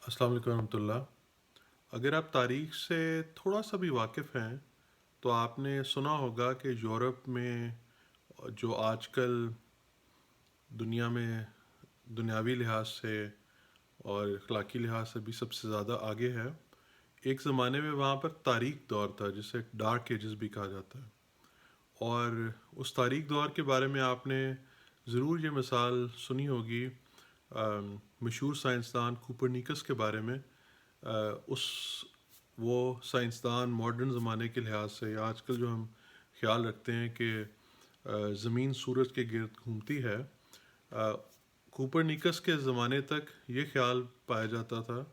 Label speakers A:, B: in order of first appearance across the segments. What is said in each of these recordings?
A: السلام علیکم ورحمۃ اللہ۔ اگر آپ تاریخ سے تھوڑا سا بھی واقف ہیں تو آپ نے سنا ہوگا کہ یورپ میں جو آج کل دنیا میں دنیاوی لحاظ سے اور اخلاقی لحاظ سے بھی سب سے زیادہ آگے ہے، ایک زمانے میں وہاں پر تاریک دور تھا جسے ڈارک ایجز بھی کہا جاتا ہے۔ اور اس تاریک دور کے بارے میں آپ نے ضرور یہ مثال سنی ہوگی، مشہور سائنسدان کوپرنیکس کے بارے میں۔ اس وہ سائنسدان ماڈرن زمانے کے لحاظ سے یا آج کل جو ہم خیال رکھتے ہیں کہ زمین سورج کے گرد گھومتی ہے، کوپرنیکس کے زمانے تک یہ خیال پایا جاتا تھا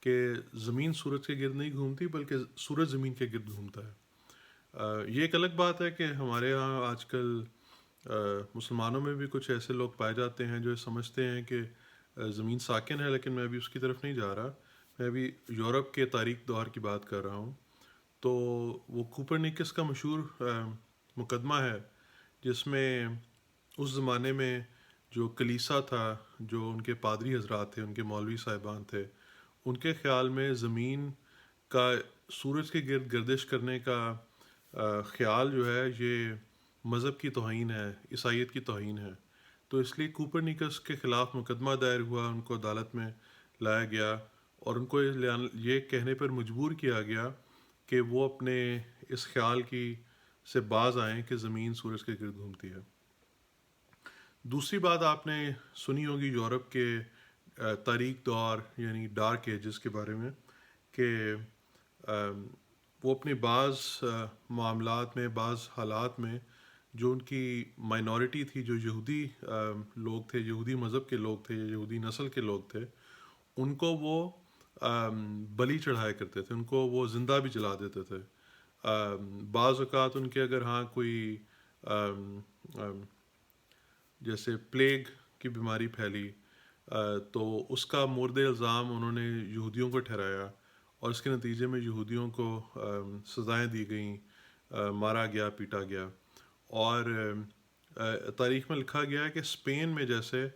A: کہ زمین سورج کے گرد نہیں گھومتی بلکہ سورج زمین کے گرد گھومتا ہے۔ یہ ایک الگ بات ہے کہ ہمارے ہاں آج کل مسلمانوں میں بھی کچھ ایسے لوگ پائے جاتے ہیں جو سمجھتے ہیں کہ زمین ساکن ہے، لیکن میں ابھی اس کی طرف نہیں جا رہا، میں ابھی یورپ کے تاریک دور کی بات کر رہا ہوں۔ تو وہ کوپرنیکس کا مشہور مقدمہ ہے جس میں اس زمانے میں جو کلیسا تھا، جو ان کے پادری حضرات تھے، ان کے مولوی صاحبان تھے، ان کے خیال میں زمین کا سورج کے گرد گردش کرنے کا خیال جو ہے یہ مذہب کی توہین ہے، عیسائیت کی توہین ہے۔ تو اس لیے کوپرنیکس کے خلاف مقدمہ دائر ہوا، ان کو عدالت میں لایا گیا اور ان کو یہ کہنے پر مجبور کیا گیا کہ وہ اپنے اس خیال کی سے باز آئیں کہ زمین سورج کے گرد گھومتی ہے۔ دوسری بات آپ نے سنی ہوگی یورپ کے تاریک دور یعنی ڈارک ایجز کے بارے میں، کہ وہ اپنے بعض معاملات میں، بعض حالات میں جو ان کی مائنورٹی تھی، جو یہودی لوگ تھے، یہودی مذہب کے لوگ تھے یا یہودی نسل کے لوگ تھے، ان کو وہ بلی چڑھایا کرتے تھے، ان کو وہ زندہ بھی جلا دیتے تھے۔ بعض اوقات ان کے اگر ہاں کوئی جیسے پلیگ کی بیماری پھیلی تو اس کا مورد الزام انہوں نے یہودیوں کو ٹھہرایا اور اس کے نتیجے میں یہودیوں کو سزائیں دی گئیں، مارا گیا، پیٹا گیا۔ اور تاریخ میں لکھا گیا ہے کہ اسپین میں جیسے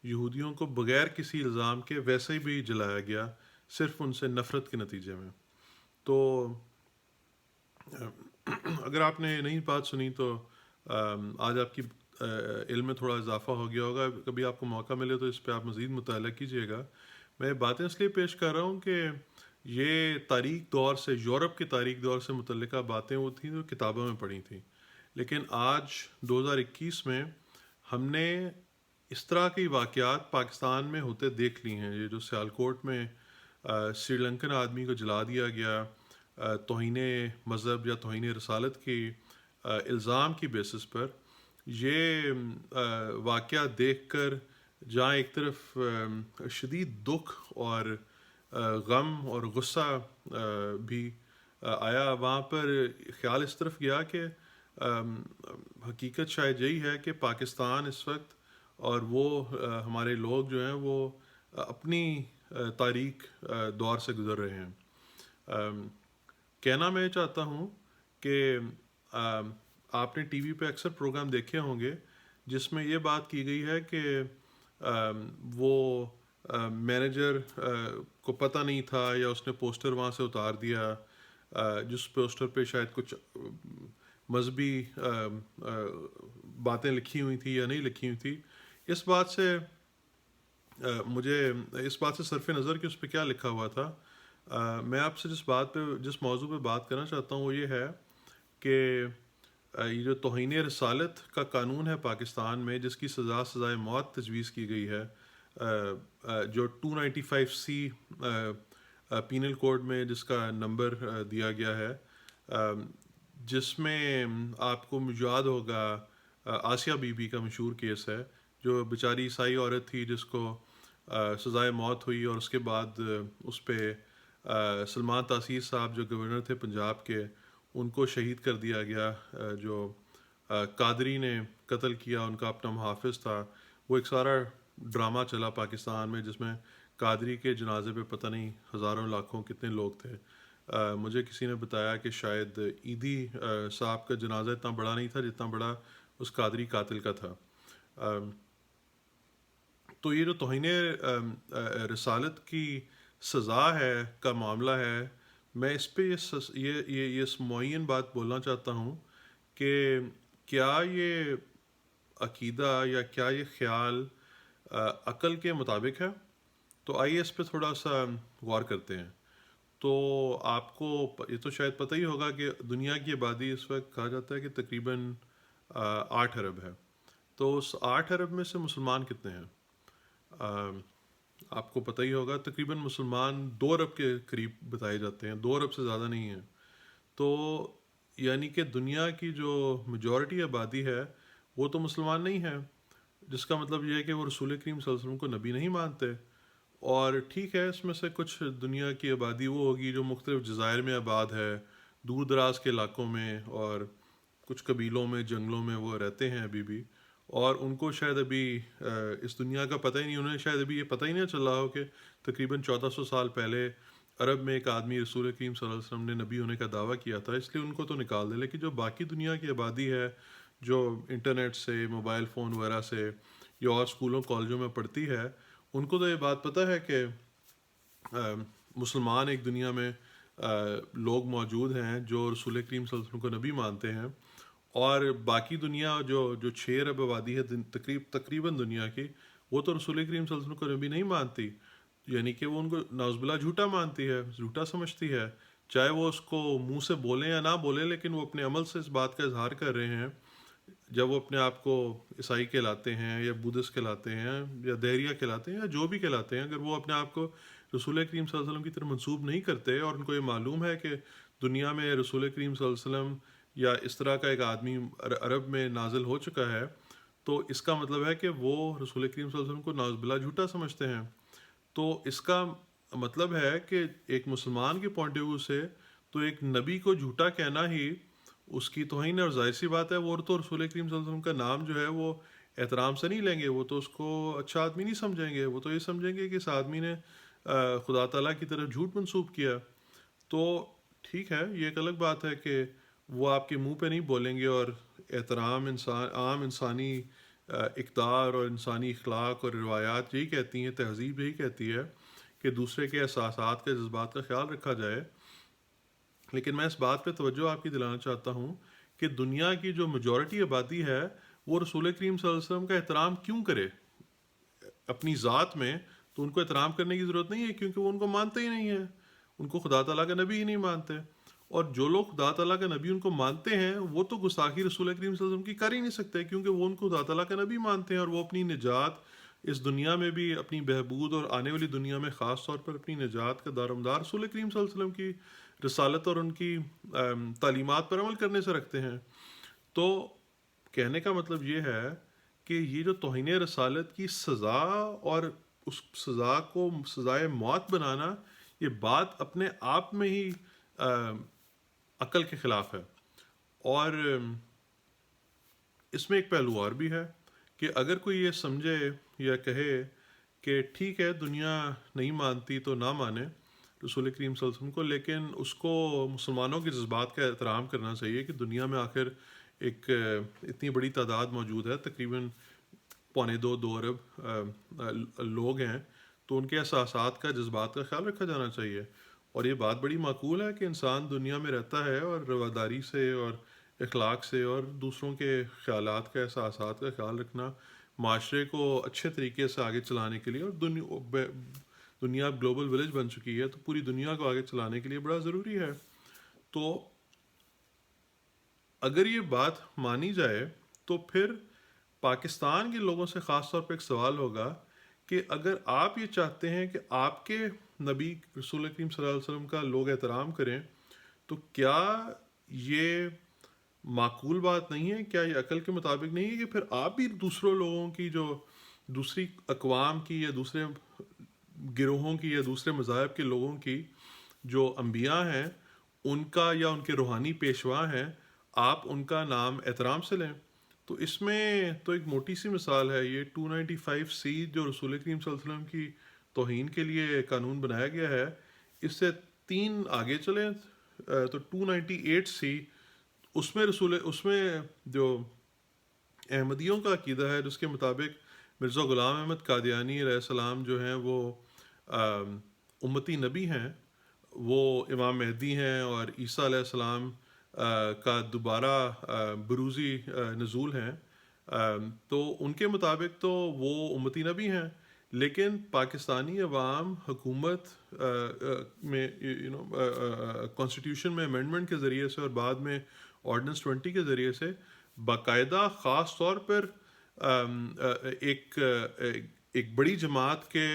A: یہودیوں کو بغیر کسی الزام کے ویسے ہی بھی جلایا گیا، صرف ان سے نفرت کے نتیجے میں۔ تو اگر آپ نے نئی بات سنی تو آج آپ کی علم میں تھوڑا اضافہ ہو گیا ہوگا، کبھی آپ کو موقع ملے تو اس پہ آپ مزید مطالعہ کیجیے گا۔ میں باتیں اس لیے پیش کر رہا ہوں کہ یہ تاریک دور سے، یورپ کے تاریک دور سے متعلقہ باتیں وہ تھیں جو کتابوں میں پڑھی تھیں، لیکن آج 2021 میں ہم نے اس طرح کے واقعات پاکستان میں ہوتے دیکھ لی ہیں۔ یہ جو سیالکوٹ میں سری لنکن آدمی کو جلا دیا گیا توہین مذہب یا توہین رسالت کی الزام کی بیسس پر، یہ واقعہ دیکھ کر جہاں ایک طرف شدید دکھ اور غم اور غصہ بھی آیا، وہاں پر خیال اس طرف گیا کہ حقیقت شاید یہی ہے کہ پاکستان اس وقت اور وہ ہمارے لوگ جو ہیں وہ اپنی تاریک دور سے گزر رہے ہیں۔ کہنا میں چاہتا ہوں کہ آپ نے ٹی وی پہ اکثر پروگرام دیکھے ہوں گے جس میں یہ بات کی گئی ہے کہ وہ مینیجر کو پتہ نہیں تھا یا اس نے پوسٹر وہاں سے اتار دیا، جس پوسٹر پہ شاید کچھ مذہبی باتیں لکھی ہوئی تھی یا نہیں لکھی ہوئی تھی۔ اس بات سے مجھے اس بات سے صرف نظر کہ اس پہ کیا لکھا ہوا تھا، میں آپ سے جس موضوع پہ بات کرنا چاہتا ہوں وہ یہ ہے کہ یہ جو توہین رسالت کا قانون ہے پاکستان میں، جس کی سزائے موت تجویز کی گئی ہے، جو 295C پینل کوڈ میں جس کا نمبر دیا گیا ہے، جس میں آپ کو یاد ہوگا آسیہ بی بی کا مشہور کیس ہے، جو بیچاری عیسائی عورت تھی جس کو سزائے موت ہوئی اور اس کے بعد اس پہ سلمان تاثیر صاحب جو گورنر تھے پنجاب کے، ان کو شہید کر دیا گیا۔ جو قادری نے قتل کیا، ان کا اپنا محافظ تھا۔ وہ ایک سارا ڈرامہ چلا پاکستان میں جس میں قادری کے جنازے پہ پتہ نہیں ہزاروں لاکھوں کتنے لوگ تھے۔ مجھے کسی نے بتایا کہ شاید عیدی صاحب کا جنازہ اتنا بڑا نہیں تھا جتنا بڑا اس قادری قاتل کا تھا۔ تو یہ جو توہین رسالت کی سزا ہے کا معاملہ ہے، میں اس پہ یہ معین بات بولنا چاہتا ہوں کہ کیا یہ عقیدہ یا کیا یہ خیال عقل کے مطابق ہے؟ تو آئیے اس پہ تھوڑا سا غور کرتے ہیں۔ تو آپ کو یہ تو شاید پتہ ہی ہوگا کہ دنیا کی آبادی اس وقت کہا جاتا ہے کہ تقریباً 8 ارب ہے۔ تو اس 8 ارب میں سے مسلمان کتنے ہیں؟ آ، آپ کو پتہ ہی ہوگا تقریباً مسلمان 2 ارب کے قریب بتائے جاتے ہیں، 2 ارب سے زیادہ نہیں ہیں۔ تو یعنی کہ دنیا کی جو میجورٹی آبادی ہے وہ تو مسلمان نہیں ہے، جس کا مطلب یہ ہے کہ وہ رسول کریم صلی اللہ علیہ وسلم کو نبی نہیں مانتے۔ اور ٹھیک ہے، اس میں سے کچھ دنیا کی آبادی وہ ہوگی جو مختلف جزائر میں آباد ہے، دور دراز کے علاقوں میں، اور کچھ قبیلوں میں، جنگلوں میں وہ رہتے ہیں ابھی بھی، اور ان کو شاید ابھی اس دنیا کا پتہ ہی نہیں، انہیں شاید ابھی یہ پتہ ہی نہیں چل رہا ہو کہ تقریباً 1400 سال پہلے عرب میں ایک آدمی رسول کریم صلی اللہ علیہ وسلم نے نبی ہونے کا دعویٰ کیا تھا، اس لیے ان کو تو نکال دے۔ لیکن جو باقی دنیا کی آبادی ہے، جو انٹرنیٹ سے، موبائل فون وغیرہ سے یا اور اسکولوں کالجوں میں پڑھتی ہے، ان کو تو یہ بات پتہ ہے کہ مسلمان ایک دنیا میں لوگ موجود ہیں جو رسول کریم صلی اللہ علیہ وسلم کو نبی مانتے ہیں، اور باقی دنیا جو 6 ارب آبادی ہے تقریباً دنیا کی، وہ تو رسول کریم صلی اللہ علیہ وسلم کو نبی نہیں مانتی، یعنی کہ وہ ان کو نعوذ باللہ جھوٹا مانتی ہے، جھوٹا سمجھتی ہے، چاہے وہ اس کو منہ سے بولیں یا نہ بولیں، لیکن وہ اپنے عمل سے اس بات کا اظہار کر رہے ہیں۔ جب وہ اپنے آپ کو عیسائی کہلاتے ہیں یا بدھسٹ کہلاتے ہیں یا دہریہ کہلاتے ہیں یا جو بھی کہلاتے ہیں، اگر وہ اپنے آپ کو رسول کریم صلی اللہ علیہ وسلم کی طرف منسوب نہیں کرتے اور ان کو یہ معلوم ہے کہ دنیا میں رسول کریم صلی اللہ علیہ وسلم یا اس طرح کا ایک آدمی عرب میں نازل ہو چکا ہے، تو اس کا مطلب ہے کہ وہ رسول کریم صلی اللہ علیہ وسلم کو نعوذ باللہ جھوٹا سمجھتے ہیں۔ تو اس کا مطلب ہے کہ ایک مسلمان کے پوائنٹ آف ویو سے تو ایک نبی کو جھوٹا کہنا ہی اس کی توہین ہے، اور ظاہر سی بات ہے وہ تو رسول کریم صلی اللہ علیہ وسلم کا نام جو ہے وہ احترام سے نہیں لیں گے، وہ تو اس کو اچھا آدمی نہیں سمجھیں گے، وہ تو یہ سمجھیں گے کہ اس آدمی نے خدا تعالیٰ کی طرف جھوٹ منسوب کیا۔ تو ٹھیک ہے، یہ ایک الگ بات ہے کہ وہ آپ کے منہ پہ نہیں بولیں گے، اور احترام عام انسانی اقدار اور انسانی اخلاق اور روایات یہی کہتی ہیں، تہذیب یہی کہتی ہے کہ دوسرے کے احساسات کے جذبات کا خیال رکھا جائے۔ لیکن میں اس بات پہ توجہ آپ کی دلانا چاہتا ہوں کہ دنیا کی جو میجورٹی آبادی ہے وہ رسول کریم صلی اللہ علیہ وسلم کا احترام کیوں کرے اپنی ذات میں؟ تو ان کو احترام کرنے کی ضرورت نہیں ہے، کیونکہ وہ ان کو مانتے ہی نہیں ہیں، ان کو خدا تعالیٰ کا نبی ہی نہیں مانتے۔ اور جو لوگ خدا تعالیٰ کا نبی ان کو مانتے ہیں، وہ تو گستاخی رسول کریم صلی اللہ علیہ وسلم کی کر ہی نہیں سکتے، کیونکہ وہ ان کو خدا تعالیٰ کا نبی مانتے ہیں، اور وہ اپنی نجات اس دنیا میں بھی، اپنی بہبود اور آنے والی دنیا میں خاص طور پر اپنی نجات کا دارومدار رسول کریم صلی اللہ علیہ وسلم کی رسالت اور ان کی تعلیمات پر عمل کرنے سے رکھتے ہیں۔ تو کہنے کا مطلب یہ ہے کہ یہ جو توہین رسالت کی سزا اور اس سزا کو سزائے موت بنانا، یہ بات اپنے آپ میں ہی عقل کے خلاف ہے۔ اور اس میں ایک پہلو اور بھی ہے کہ اگر کوئی یہ سمجھے یا کہے کہ ٹھیک ہے دنیا نہیں مانتی تو نہ مانے رسول کریم صلی اللہ علیہ وسلم کو، لیکن اس کو مسلمانوں کے جذبات کا احترام کرنا چاہیے کہ دنیا میں آخر ایک اتنی بڑی تعداد موجود ہے، تقریباً 2.25 ارب لوگ ہیں، تو ان کے احساسات کا، جذبات کا خیال رکھا جانا چاہیے۔ اور یہ بات بڑی معقول ہے کہ انسان دنیا میں رہتا ہے اور رواداری سے اور اخلاق سے اور دوسروں کے خیالات کا، احساسات کا خیال رکھنا معاشرے کو اچھے طریقے سے آگے چلانے کے لیے، اور دنیا گلوبل ولیج بن چکی ہے تو پوری دنیا کو آگے چلانے کے لیے بڑا ضروری ہے۔ تو اگر یہ بات مانی جائے تو پھر پاکستان کے لوگوں سے خاص طور پہ ایک سوال ہوگا کہ اگر آپ یہ چاہتے ہیں کہ آپ کے نبی رسول کریم صلی اللہ علیہ وسلم کا لوگ احترام کریں، تو کیا یہ معقول بات نہیں ہے؟ کیا یہ عقل کے مطابق نہیں ہے کہ پھر آپ بھی دوسروں لوگوں کی، جو دوسری اقوام کی یا دوسرے گروہوں کی یا دوسرے مذاہب کے لوگوں کی جو انبیاء ہیں، ان کا یا ان کے روحانی پیشوا ہیں، آپ ان کا نام احترام سے لیں؟ تو اس میں تو ایک موٹی سی مثال ہے، یہ 295C جو رسول کریم صلی اللہ علیہ وسلم کی توہین کے لیے قانون بنایا گیا ہے، اس سے 3 آگے چلیں تو 298C، اس میں جو احمدیوں کا عقیدہ ہے جس کے مطابق مرزا غلام احمد قادیانی علیہ السلام جو ہیں وہ امتی نبی ہیں وہ امام مہدی ہیں اور عیسیٰ علیہ السلام کا دوبارہ بروزی نزول ہیں، تو ان کے مطابق تو وہ امتی نبی ہیں، لیکن پاکستانی عوام حکومت میں کانسٹیٹیوشن میں امینڈمنٹ کے ذریعے سے اور بعد میں آرڈیننس 20 کے ذریعے سے باقاعدہ خاص طور پر ایک ایک بڑی جماعت کے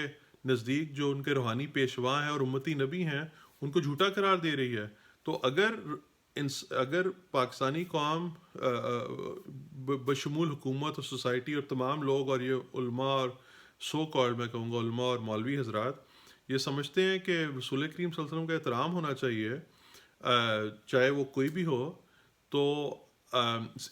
A: نزدیک جو ان کے روحانی پیشوا ہیں اور امتی نبی ہیں ان کو جھوٹا قرار دے رہی ہے۔ تو اگر پاکستانی قوم بشمول حکومت اور سوسائٹی اور تمام لوگ اور یہ علماء اور سو کالڈ میں کہوں گا علماء اور مولوی حضرات یہ سمجھتے ہیں کہ رسول کریم صلی اللہ علیہ وسلم کا احترام ہونا چاہیے چاہے وہ کوئی بھی ہو، تو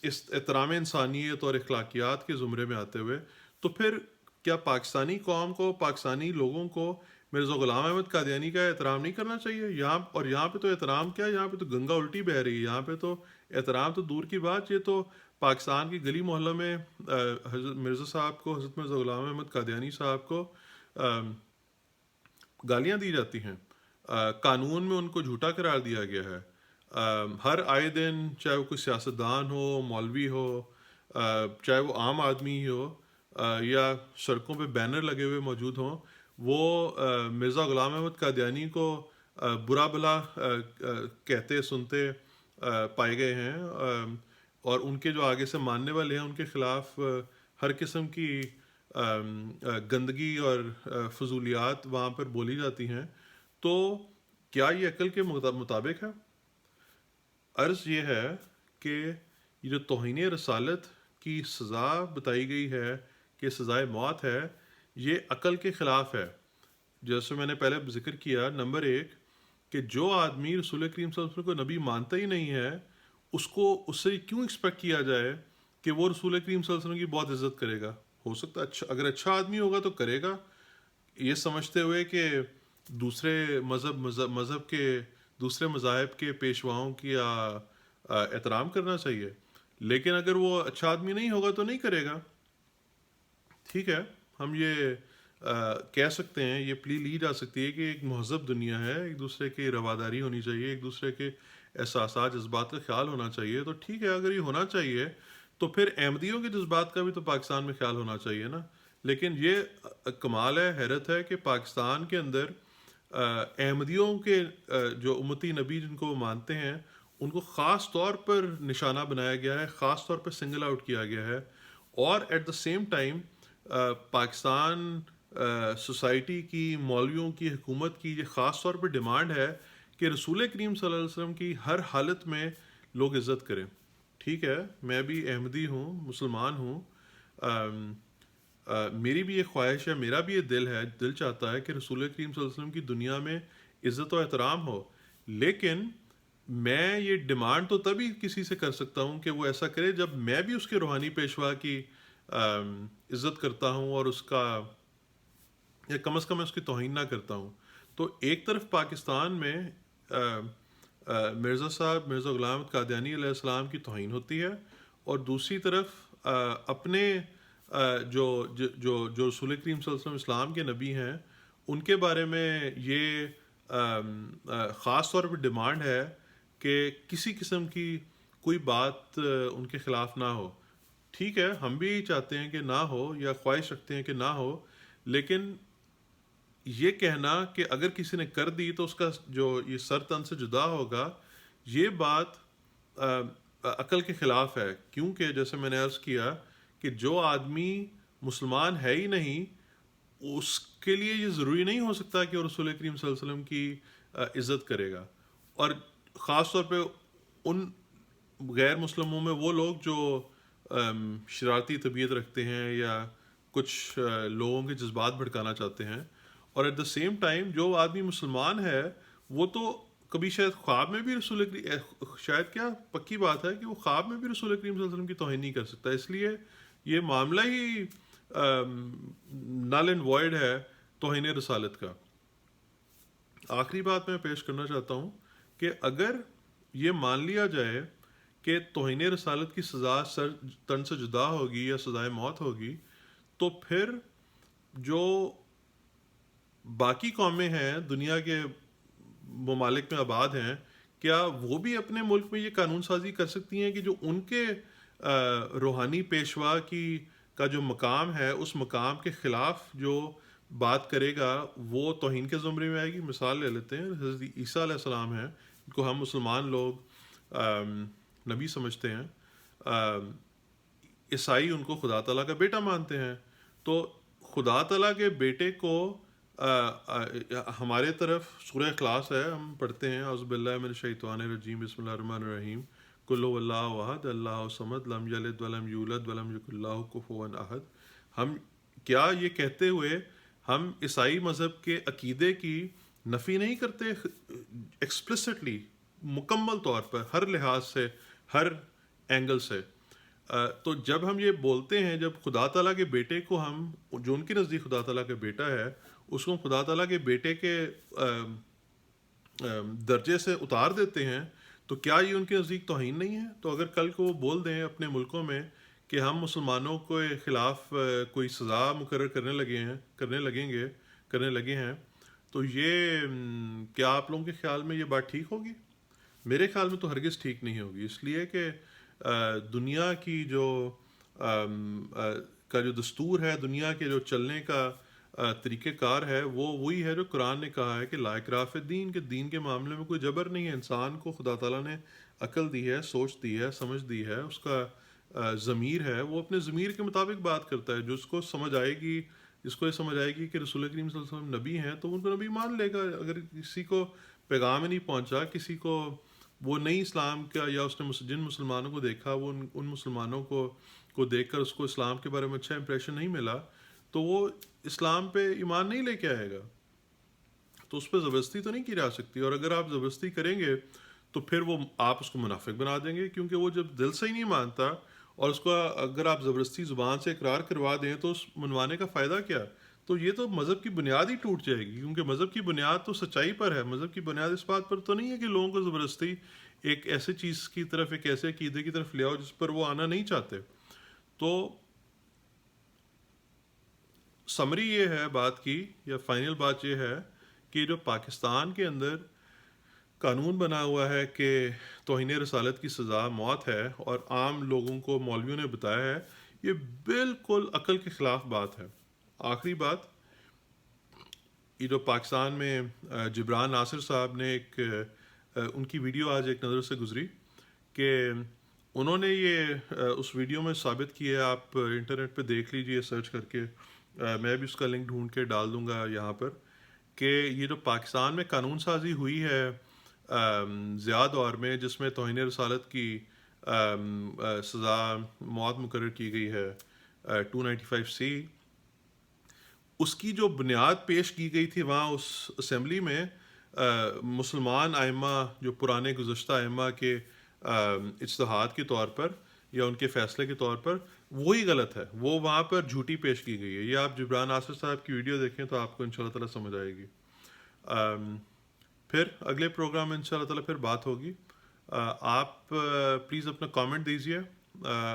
A: اس احترام انسانیت اور اخلاقیات کے زمرے میں آتے ہوئے تو پھر کیا پاکستانی قوم کو، پاکستانی لوگوں کو مرزا غلام احمد قادیانی کا احترام نہیں کرنا چاہیے؟ یہاں پہ تو احترام کیا، یہاں پہ تو گنگا الٹی بہہ رہی ہے، یہاں پہ تو احترام تو دور کی بات، یہ تو پاکستان کی گلی محلہ میں حضرت مرزا صاحب کو، حضرت مرزا غلام احمد قادیانی صاحب کو گالیاں دی جاتی ہیں، قانون میں ان کو جھوٹا قرار دیا گیا ہے۔ ہر آئے دن چاہے وہ کوئی سیاستدان ہو، مولوی ہو، چاہے وہ عام آدمی ہی ہو، یا سڑکوں پہ بینر لگے ہوئے موجود ہوں، وہ مرزا غلام احمد قادیانی کو برا بھلا کہتے سنتے پائے گئے ہیں، اور ان کے جو آگے سے ماننے والے ہیں ان کے خلاف ہر قسم کی گندگی اور فضولیات وہاں پر بولی جاتی ہیں۔ تو کیا یہ عقل کے مطابق ہے؟ عرض یہ ہے کہ یہ جو توہین رسالت کی سزا بتائی گئی ہے کہ سزائے موت ہے، یہ عقل کے خلاف ہے۔ جیسے میں نے پہلے ذکر کیا، نمبر ایک کہ جو آدمی رسول کریم صلی اللہ علیہ وسلم کو نبی مانتا ہی نہیں ہے، اس سے کیوں ایکسپیکٹ کیا جائے کہ وہ رسول کریم صلی اللہ علیہ وسلم کی بہت عزت کرے گا؟ ہو سکتا ہے اگر اچھا آدمی ہوگا تو کرے گا، یہ سمجھتے ہوئے کہ دوسرے مذہب کے دوسرے مذاہب کے پیشواؤں کی احترام کرنا چاہیے، لیکن اگر وہ اچھا آدمی نہیں ہوگا تو نہیں کرے گا۔ ٹھیک ہے، ہم یہ کہہ سکتے ہیں، یہ پلی لی جا سکتی ہے کہ ایک مہذب دنیا ہے، ایک دوسرے کی رواداری ہونی چاہیے، ایک دوسرے کے احساسات جذبات کا خیال ہونا چاہیے۔ تو ٹھیک ہے، اگر یہ ہونا چاہیے تو پھر احمدیوں کے جذبات کا بھی تو پاکستان میں خیال ہونا چاہیے نا۔ لیکن یہ کمال ہے، حیرت ہے کہ پاکستان کے اندر احمدیوں کے جو امتی نبی جن کو وہ مانتے ہیں ان کو خاص طور پر نشانہ بنایا گیا ہے، خاص طور پر سنگل آؤٹ کیا گیا ہے، اور at the same time Pakistan society کی، مولویوں کی، حکومت کی یہ خاص طور پر ڈیمانڈ ہے کہ رسول کریم صلی اللہ علیہ وسلم کی ہر حالت میں لوگ عزت کریں۔ ٹھیک ہے، میں بھی احمدی ہوں، مسلمان ہوں، میری بھی یہ خواہش ہے، میرا بھی یہ دل چاہتا ہے کہ رسول کریم صلی اللہ علیہ وسلم کی دنیا میں عزت و احترام ہو، لیکن میں یہ ڈیمانڈ تو تبھی کسی سے کر سکتا ہوں کہ وہ ایسا کرے جب میں بھی اس کے روحانی پیشوا کی عزت کرتا ہوں اور اس کا، یا کم از کم اس کی توہین نہ کرتا ہوں۔ تو ایک طرف پاکستان میں مرزا غلام قادیانی علیہ السلام کی توہین ہوتی ہے، اور دوسری طرف اپنے جو رسول کریم صلی اللہ علیہ وسلم اسلام کے نبی ہیں ان کے بارے میں یہ خاص طور پر ڈیمانڈ ہے کہ کسی قسم کی کوئی بات ان کے خلاف نہ ہو۔ ٹھیک ہے، ہم بھی چاہتے ہیں کہ نہ ہو، یا خواہش رکھتے ہیں کہ نہ ہو، لیکن یہ کہنا کہ اگر کسی نے کر دی تو اس کا جو یہ سر تن سے جدا ہوگا، یہ بات عقل کے خلاف ہے، کیونکہ جیسے میں نے عرض کیا کہ جو آدمی مسلمان ہے ہی نہیں، اس کے لیے یہ ضروری نہیں ہو سکتا کہ وہ رسول کریم صلی اللہ علیہ وسلم کی عزت کرے گا، اور خاص طور پہ ان غیر مسلموں میں وہ لوگ جو شرارتی طبیعت رکھتے ہیں یا کچھ لوگوں کے جذبات بھڑکانا چاہتے ہیں، اور ایٹ دا سیم ٹائم جو آدمی مسلمان ہے وہ تو کبھی شاید خواب میں بھی شاید کیا پکی بات ہے کہ وہ خواب میں بھی رسول کریم صلی اللہ علیہ وسلم کی توہین نہیں کر سکتا، اس لیے یہ معاملہ ہی نل اینڈ وائڈ ہے توہین رسالت کا۔ آخری بات میں پیش کرنا چاہتا ہوں کہ اگر یہ مان لیا جائے کہ توہین رسالت کی سزا سر تن سے جدا ہوگی یا سزائے موت ہوگی، تو پھر جو باقی قومیں ہیں دنیا کے ممالک میں آباد ہیں، کیا وہ بھی اپنے ملک میں یہ قانون سازی کر سکتی ہیں کہ جو ان کے روحانی پیشوا کا جو مقام ہے، اس مقام کے خلاف جو بات کرے گا وہ توہین کے زمرے میں آئے گی؟ مثال لے لیتے ہیں، حضرت عیسیٰ علیہ السلام ہیں، ان کو ہم مسلمان لوگ نبی سمجھتے ہیں، عیسائی ان کو خدا تعالیٰ کا بیٹا مانتے ہیں، تو خدا تعالیٰ کے بیٹے کو ہمارے طرف سورہ اخلاص ہے، ہم پڑھتے ہیں اعوذ باللہ من الشیطان الرجیم بسم اللہ الرحمن الرحیم قل هو اللہ احد اللہ الصمد لم یلد ولم یولد ولم یکن لہ کفوا احد. ہم کیا یہ کہتے ہوئے ہم عیسائی مذہب کے عقیدے کی نفی نہیں کرتے ایکسپلسٹلی، مکمل طور پر، ہر لحاظ سے، ہر اینگل سے؟ تو جب ہم یہ بولتے ہیں، جب خدا تعالیٰ کے بیٹے کو ہم، جو ان کے نزدیک خدا تعالیٰ کا بیٹا ہے، اس کو خدا تعالیٰ کے بیٹے کے درجے سے اتار دیتے ہیں، تو کیا یہ ان کے نزدیک توہین نہیں ہے؟ تو اگر کل کو وہ بول دیں اپنے ملکوں میں کہ ہم مسلمانوں کے خلاف کوئی سزا مقرر کرنے لگے ہیں، تو یہ کیا آپ لوگوں کے خیال میں یہ بات ٹھیک ہوگی؟ میرے خیال میں تو ہرگز ٹھیک نہیں ہوگی، اس لیے کہ دنیا کی کا جو دستور ہے، دنیا کے جو چلنے کا طریقہ کار ہے، وہ وہی ہے جو قرآن نے کہا ہے کہ لا اکراہ فی الدین، کہ دین کے معاملے میں کوئی جبر نہیں ہے. انسان کو خدا تعالیٰ نے عقل دی ہے، سوچ دی ہے، سمجھ دی ہے، اس کا ضمیر ہے، وہ اپنے ضمیر کے مطابق بات کرتا ہے. جو اس کو سمجھ آئے گی، جس کو یہ سمجھ آئے گی کہ رسول کریم صلی اللہ علیہ وسلم نبی ہیں، تو ان کو نبی مان لے گا. اگر کسی کو پیغام ہی نہیں پہنچا، کسی کو وہ نئی اسلام کا، یا اس نے جن مسلمانوں کو دیکھا وہ ان مسلمانوں کو دیکھ کر اس کو اسلام کے بارے میں اچھا امپریشن نہیں ملا، تو وہ اسلام پہ ایمان نہیں لے کے آئے گا. تو اس پہ زبردستی تو نہیں کی جا سکتی، اور اگر آپ زبردستی کریں گے تو پھر وہ آپ اس کو منافق بنا دیں گے، کیونکہ وہ جب دل سے ہی نہیں مانتا، اور اس کو اگر آپ زبردستی زبان سے اقرار کروا دیں تو اس منوانے کا فائدہ کیا؟ تو یہ تو مذہب کی بنیاد ہی ٹوٹ جائے گی، کیونکہ مذہب کی بنیاد تو سچائی پر ہے. مذہب کی بنیاد اس بات پر تو نہیں ہے کہ لوگوں کو زبردستی ایک ایسے چیز کی طرف، ایک ایسے عقیدے کی طرف لے آؤ جس پر وہ آنا نہیں چاہتے. تو سمری یہ ہے بات کی، یا فائنل بات یہ ہے کہ جو پاکستان کے اندر قانون بنا ہوا ہے کہ توہین رسالت کی سزا موت ہے، اور عام لوگوں کو مولویوں نے بتایا ہے، یہ بالکل عقل کے خلاف بات ہے. آخری بات، یہ جو پاکستان میں جبران ناصر صاحب نے ان کی ویڈیو آج ایک نظر سے گزری کہ انہوں نے یہ اس ویڈیو میں ثابت کیا ہے، آپ انٹرنیٹ پہ دیکھ لیجئے سرچ کر کے، میں بھی اس کا لنک ڈھونڈ کے ڈال دوں گا یہاں پر، کہ یہ جو پاکستان میں قانون سازی ہوئی ہے ضیاء دور میں، جس میں توہین رسالت کی سزا موت مقرر کی گئی ہے 295C، اس کی جو بنیاد پیش کی گئی تھی وہاں اس اسمبلی میں، مسلمان ائمہ، جو پرانے گزشتہ ائمہ کے اجتہاد کے طور پر یا ان کے فیصلے کے طور پر، وہی غلط ہے، وہ وہاں پر جھوٹی پیش کی گئی ہے. یہ آپ جبران ناصر صاحب کی ویڈیو دیکھیں تو آپ کو انشاءاللہ تعالیٰ سمجھ آئے گی. پھر اگلے پروگرام میں انشاءاللہ تعالیٰ پھر بات ہوگی. آپ پلیز اپنا کامنٹ دیجیے،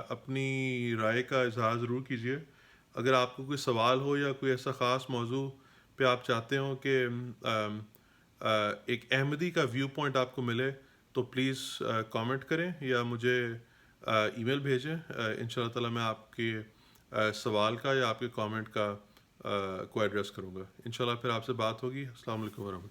A: اپنی رائے کا اظہار ضرور کیجیے. اگر آپ کو کوئی سوال ہو یا کوئی ایسا خاص موضوع پہ آپ چاہتے ہو کہ ایک احمدی کا ویو پوائنٹ آپ کو ملے، تو پلیز کامنٹ کریں یا مجھے ای میل بھیجیں. انشاءاللہ تعالیٰ میں آپ کے سوال کا یا آپ کے کامنٹ کا کو ایڈریس کروں گا. انشاءاللہ پھر آپ سے بات ہوگی. السلام علیکم ورحمۃ اللہ.